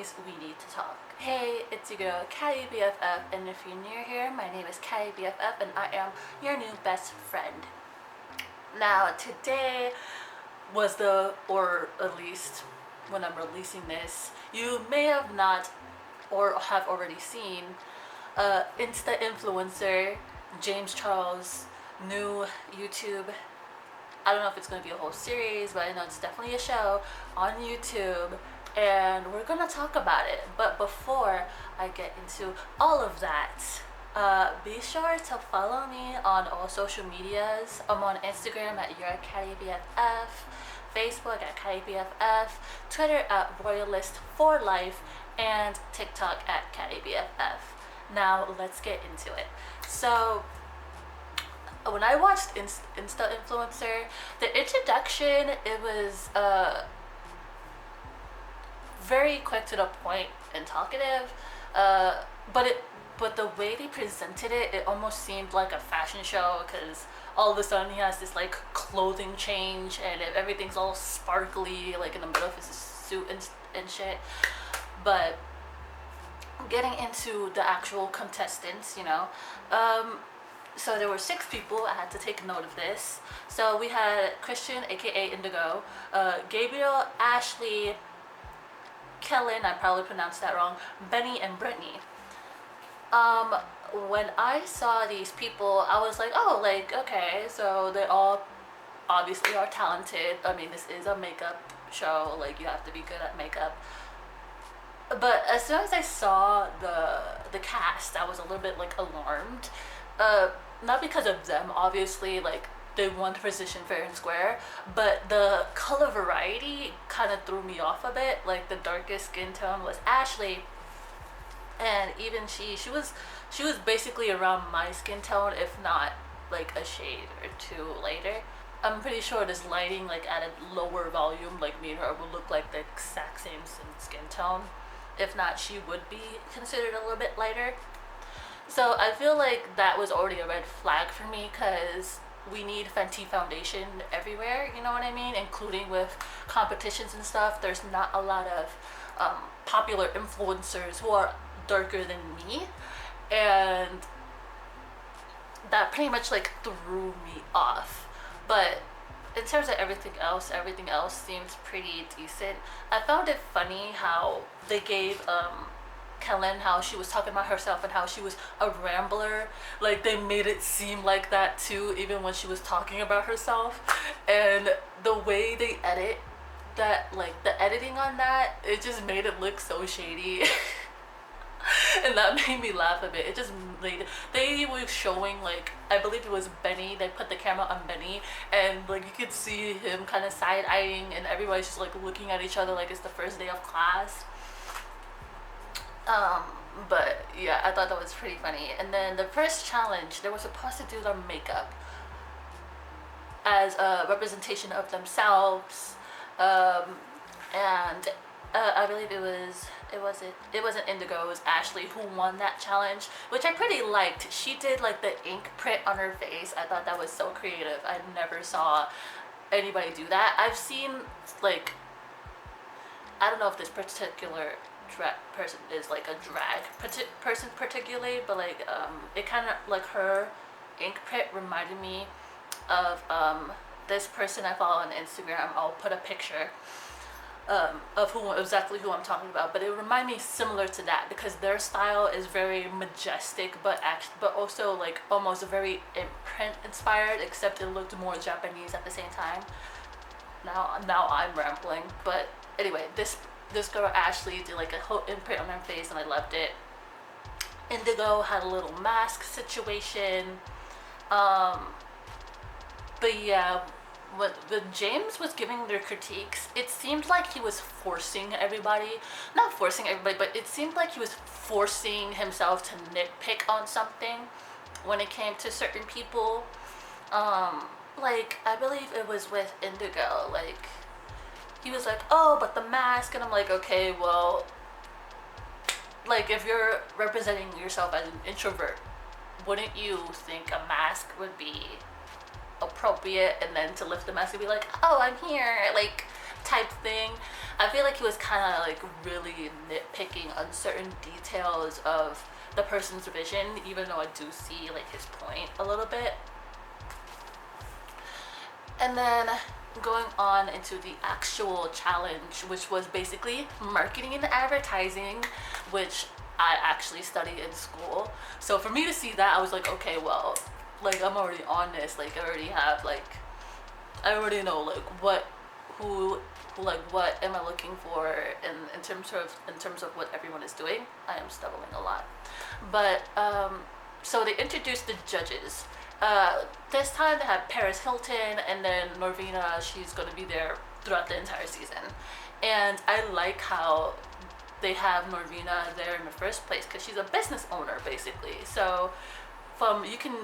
things we need to talk. Hey, it's your girl Catty BFF, and if you're new here, my name is Catty BFF, and I am your new best friend. Now, today was or at least when I'm releasing this, you may have not or have already seen Insta influencer James Charles' new YouTube. I don't know if it's going to be a whole series, but I know it's definitely a show on YouTube, and we're going to talk about it. But before I get into all of that, be sure to follow me on all social medias. I'm on Instagram at yourcattybff, Facebook at cattybff, Twitter at royalist4life, and TikTok at cattybff. Now let's get into it. So when I watched Insta Influencer, the introduction, it was very quick to the point and talkative, but the way they presented it, it almost seemed like a fashion show, because all of a sudden he has this like clothing change and everything's all sparkly, like in the middle of his suit and shit. But getting into the actual contestants, so there were 6 people. I had to take note of this. So we had Christian, aka Indigo, Gabriel, Ashley, Kellen, I probably pronounced that wrong, Benny, and Brittany. When I saw these people, I was like, oh, like, okay, so they all obviously are talented. I mean, this is a makeup show, like, you have to be good at makeup. But as soon as I saw the cast, I was a little bit like alarmed. Not because of them, obviously, like they won the position fair and square, but the color variety kind of threw me off a bit. Like the darkest skin tone was Ashley, and even she was basically around my skin tone, if not like a shade or 2 lighter. I'm pretty sure this lighting, like at a lower volume, like me and her would look like the exact same skin tone. If not, she would be considered a little bit lighter. So I feel like that was already a red flag for me, because we need Fenty foundation everywhere, you know what I mean? Including with competitions and stuff. There's not a lot of popular influencers who are darker than me, and that pretty much like threw me off. But in terms of everything else seems pretty decent. I found it funny how they gave Kellen, how she was talking about herself and how she was a rambler. Like they made it seem like that too, even when she was talking about herself. And the way they edit that, like the editing on that, it just made it look so shady. And that made me laugh a bit. It just made, they were showing, like, I believe it was Benny, they put the camera on Benny, and like you could see him kind of side-eyeing, and everybody's just like looking at each other like it's the first day of class. But yeah, I thought that was pretty funny. And then the first challenge, they were supposed to do their makeup as a representation of themselves, and I believe it wasn't Indigo, it was Ashley who won that challenge, which I pretty liked. She did like the ink print on her face. I thought that was so creative. I never saw anybody do that. I've seen, like, I don't know if this particular person is like a drag person particularly, but like it kind of, like, her ink print reminded me of this person I follow on Instagram. I'll put a picture of exactly who I'm talking about, but it reminded me similar to that, because their style is very majestic, but also like almost very imprint inspired, except it looked more Japanese at the same time. Now I'm rambling, but anyway, this girl Ashley did like a whole imprint on her face, and I loved it. Indigo had a little mask situation, but yeah. When James was giving their critiques, it seemed like he was forcing everybody, not forcing everybody, but it seemed like he was forcing himself to nitpick on something when it came to certain people. Like, I believe it was with Indigo, like, he was like, oh, but the mask, and I'm like, okay, well, like, if you're representing yourself as an introvert, wouldn't you think a mask would be appropriate, and then to lift the mask and be like, oh, I'm here, like, type thing. I feel like he was kind of like really nitpicking on certain details of the person's vision, even though I do see like his point a little bit. And then going on into the actual challenge, which was basically marketing and advertising, which I actually studied in school. So for me to see that, I was like, okay, well, like I'm already on this. Like I already have like, I already know like who, like what am I looking for in terms of what everyone is doing. I am stumbling a lot, but so they introduced the judges. This time they had Paris Hilton and then Norvina. She's gonna be there throughout the entire season, and I like how they have Norvina there in the first place because she's a business owner basically. So from you can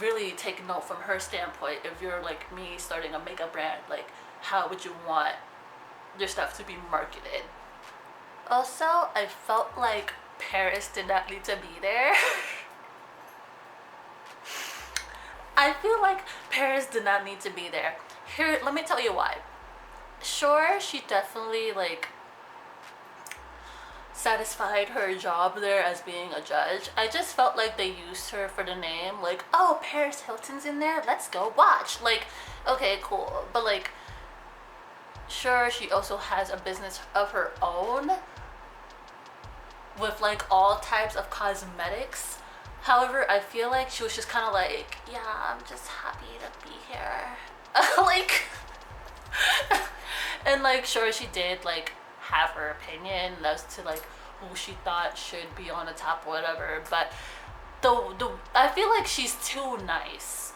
really take note from her standpoint. If you're like me starting a makeup brand, like how would you want your stuff to be marketed? Also, I felt like Paris did not need to be there. I feel like Paris did not need to be there. Here, let me tell you why. Sure, she definitely like satisfied her job there as being a judge. I just felt like they used her for the name, like, oh, Paris Hilton's in there, let's go watch. Like, okay, cool. But like, sure, she also has a business of her own with like all types of cosmetics. However, I feel like she was just kind of like, yeah, I'm just happy to be here. Like, and like, sure, she did like have her opinion as to like who she thought should be on the top or whatever, but the I feel like she's too nice.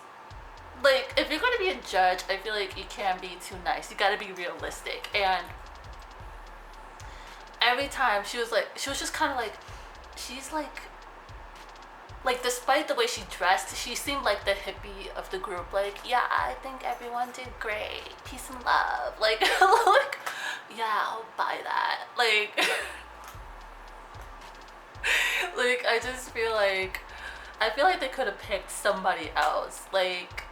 Like, if you're gonna be a judge, I feel like you can't be too nice. You gotta be realistic. And every time she was just kind of like, she's like despite the way she dressed, she seemed like the hippie of the group. Like, yeah, I think everyone did great, peace and love. Like, like, yeah, I'll buy that. Like, like I just feel like they could have picked somebody else. Like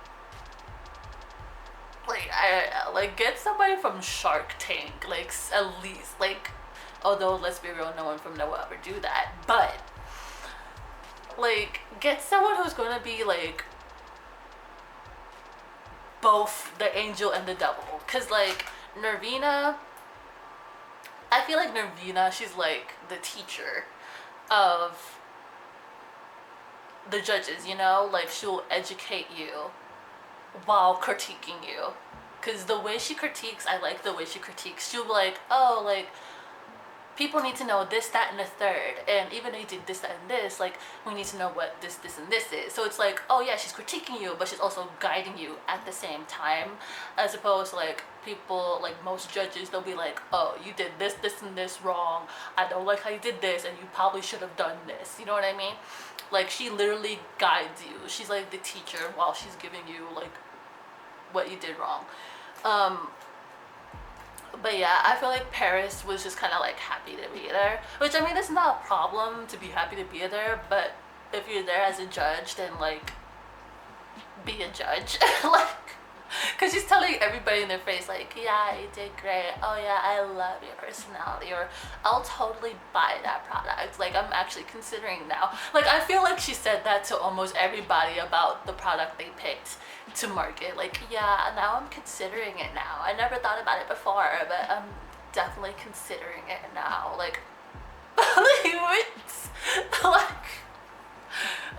I like get somebody from Shark Tank. Like at least like, although let's be real, no one from there will ever do that. But like, get someone who's gonna be like both the angel and the devil. Cause like Nervina, I feel like Nervina, she's like the teacher of the judges, you know? Like, she'll educate you while critiquing you. Cause the way she critiques, I like the way she critiques. She'll be like, oh, like, people need to know this, that, and the third. And even though you did this, that, and this, like, we need to know what this, and this is. So it's like, oh yeah, she's critiquing you, but she's also guiding you at the same time. As opposed to, like, people, like, most judges, they'll be like, oh, you did this, and this wrong. I don't like how you did this, and you probably should have done this. You know what I mean? Like, she literally guides you. She's, like, the teacher while she's giving you, like, what you did wrong. But yeah, I feel like Paris was just kind of like happy to be there, which I mean, it's not a problem to be happy to be there, but if you're there as a judge, then like be a judge. Like, because she's telling everybody in their face like, yeah, you did great, oh yeah, I love your personality, or I'll totally buy that product, like I'm actually considering now. Like, I feel like she said that to almost everybody about the product they picked to market. Like, yeah, now I'm considering it now. I never thought about it before, but I'm definitely considering it now. Like, like,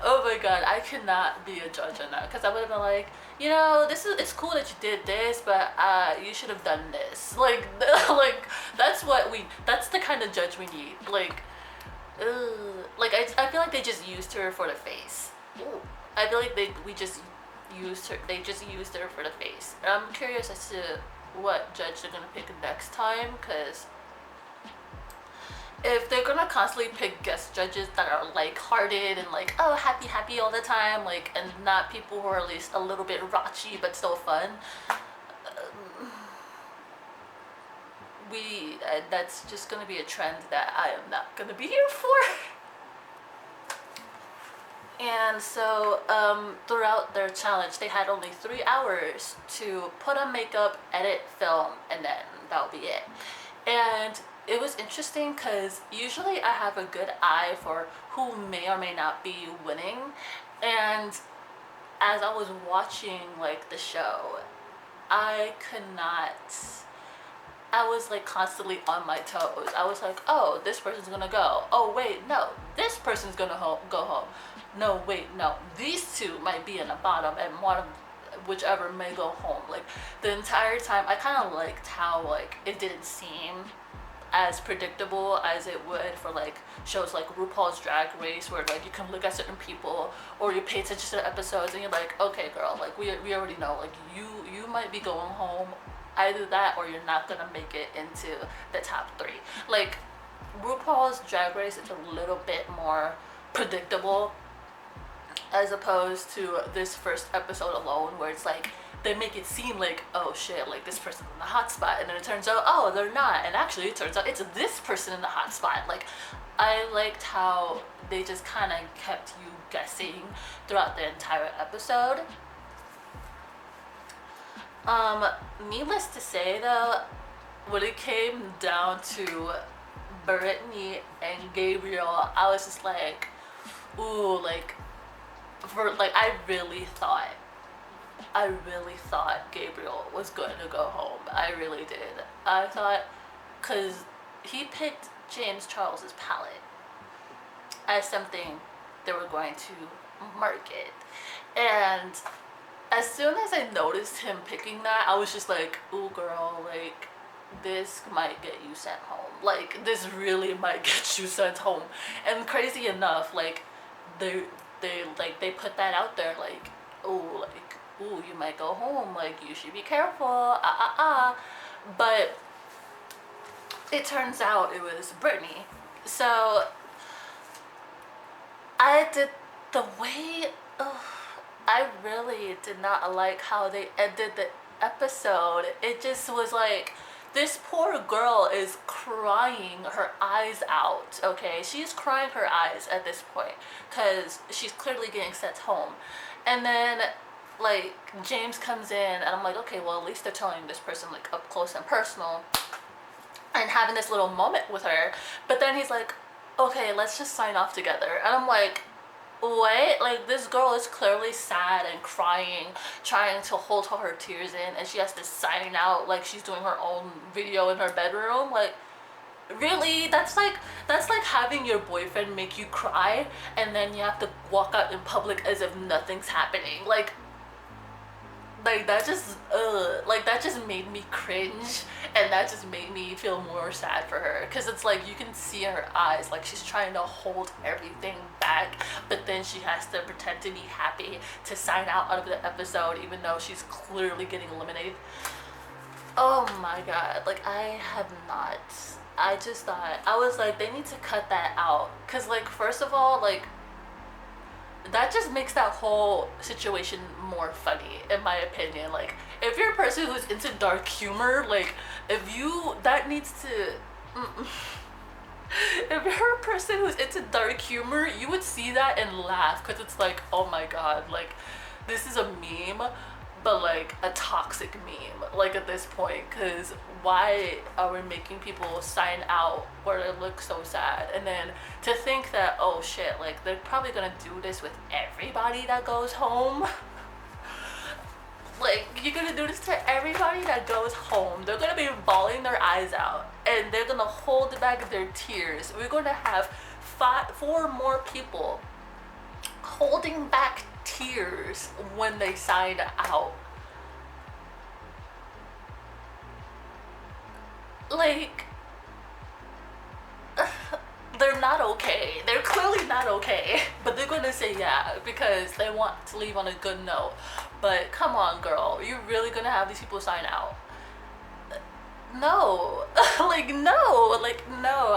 oh my god, I could not be a judge on that, because I would have been like, you know, it's cool that you did this, but you should have done this. Like, like that's the kind of judge we need. Like, like I feel like they just used her for the face. Ooh. I feel like they just used her for the face. I'm curious as to what judge they're gonna pick next time, because if they're gonna constantly pick guest judges that are light-hearted and like, oh, happy all the time, like, and not people who are at least a little bit raunchy but still fun, that's just gonna be a trend that I am not gonna be here for. And so throughout their challenge, they had only 3 hours to put on makeup, edit, film, and then that'll be it. And it was interesting because usually I have a good eye for who may or may not be winning. And as I was watching like the show, I could not. I was like constantly on my toes. I was like, oh, this person's gonna go. Oh, wait, no, this person's gonna go home. No, wait, no, these two might be in the bottom, and one of whichever may go home. Like the entire time, I kind of liked how like it didn't seem as predictable as it would for like shows like RuPaul's Drag Race, where like you can look at certain people or you pay attention to the episodes and you're like, okay, girl, like we already know, like you might be going home, either that or you're not gonna make it into the top three. Like RuPaul's Drag Race is a little bit more predictable as opposed to this first episode alone, where it's like they make it seem like, oh shit, like this person's in the hot spot, and then it turns out, oh, they're not, and actually it turns out it's this person in the hot spot. Like I liked how they just kind of kept you guessing throughout the entire episode. Needless to say though, when it came down to Brittany and Gabriel, I was just like, ooh, like I really thought Gabriel was going to go home. I really did. I thought, because he picked James Charles's palette as something they were going to market, and as soon as I noticed him picking that, I was just like, ooh, girl, like this might get you sent home. Like this really might get you sent home. And crazy enough, like they put that out there, like, ooh, you might go home, like you should be careful, but it turns out it was Brittany. So I really did not like how they ended the episode. It just was like, this poor girl is crying her eyes out, okay? She's crying her eyes at this point because she's clearly getting sent home. And then like James comes in and I'm like, okay, well at least they're telling this person like up close and personal and having this little moment with her. But then he's like, okay, let's just sign off together. And I'm like, what? Like this girl is clearly sad and crying, trying to hold all her tears in, and she has to sign out like she's doing her own video in her bedroom. Like really? That's like having your boyfriend make you cry and then you have to walk out in public as if nothing's happening. Like that just made me cringe, and that just made me feel more sad for her, because it's like you can see in her eyes like she's trying to hold everything back, but then she has to pretend to be happy to sign out of the episode even though she's clearly getting eliminated. Oh my god, like I just thought, I was like, they need to cut that out, because like first of all, like that just makes that whole situation more funny, in my opinion. Like if you're a person who's into dark humor, like if you're a person who's into dark humor, you would see that and laugh, because it's like, oh my god, like this is a meme, but like a toxic meme, like at this point, because why are we making people sign out where they look so sad? And then to think that, oh shit, like they're probably gonna do this with everybody that goes home. Like you're gonna do this to everybody that goes home. They're gonna be bawling their eyes out and they're gonna hold back their tears. We're gonna have 4 more people holding back tears when they sign out. Like they're not okay. They're clearly not okay, but they're gonna say yeah because they want to leave on a good note. But come on, girl, you're really gonna have these people sign out? No. No.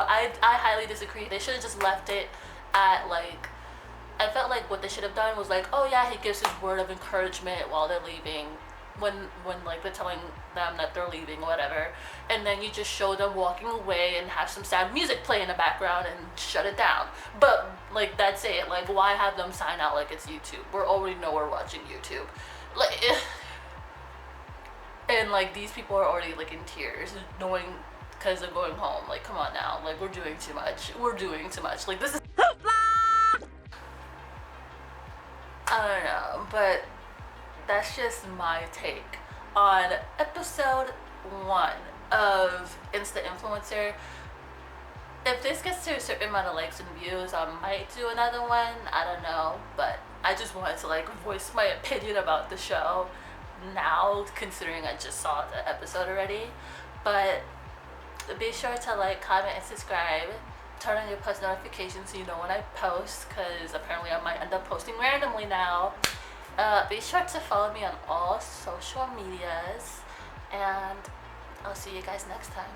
I highly disagree. They should have just left it at like, I felt like what they should have done was like, oh yeah, he gives his word of encouragement while they're leaving, when like they're telling them that they're leaving or whatever, and then you just show them walking away and have some sad music play in the background and shut it down. But like that's it. Like why have them sign out like it's YouTube? We already know we're watching YouTube. Like and like these people are already like in tears, knowing, because they're going home. Like, come on now. Like, we're doing too much. We're doing too much. Like, this is... I don't know, but that's just my take on episode 1 of Insta Influencer. If this gets to a certain amount of likes and views, I might do another one. I don't know, but I just wanted to like voice my opinion about the show now, considering I just saw the episode already. But be sure to like, comment, and subscribe. Turn on your post notifications so you know when I post, because apparently I might end up posting randomly now. Be sure to follow me on all social medias, and I'll see you guys next time.